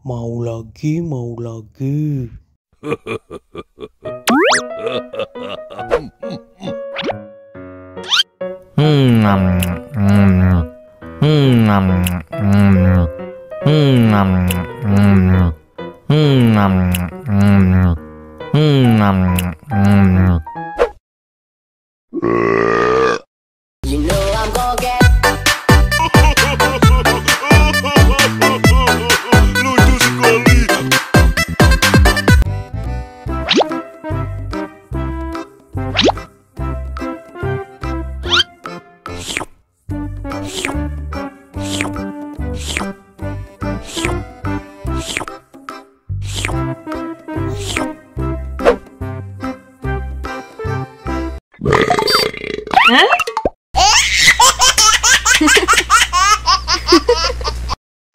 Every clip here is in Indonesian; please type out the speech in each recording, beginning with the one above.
Mau lagi, mau lagi. You know I'm gonna get Lucu sekali.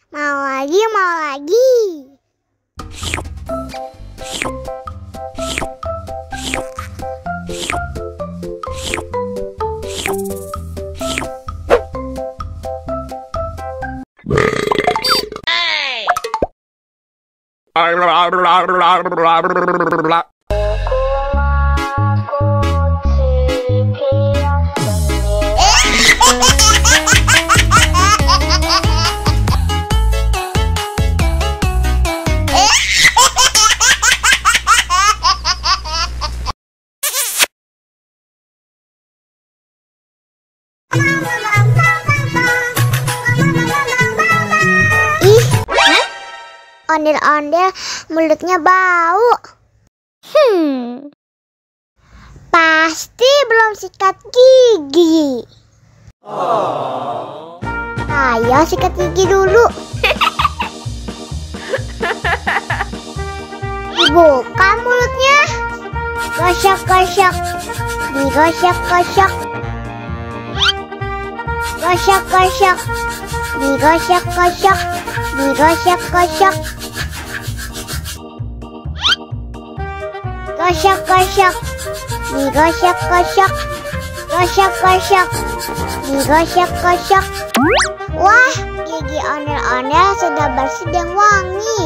Mau lagi, mau lagi. Ondel-ondel mulutnya bau. Pasti belum sikat gigi. Ayo sikat gigi dulu. Dibuka mulutnya. Gosok-gosok. Digosok-gosok. Gosok-gosok. Digosok-gosok. Digosok-gosok. Gosok-gosok. Digosok-gosok. Gosok-gosok. Digosok-gosok. Wah, gigi ondel-ondel sudah bersih dan wangi.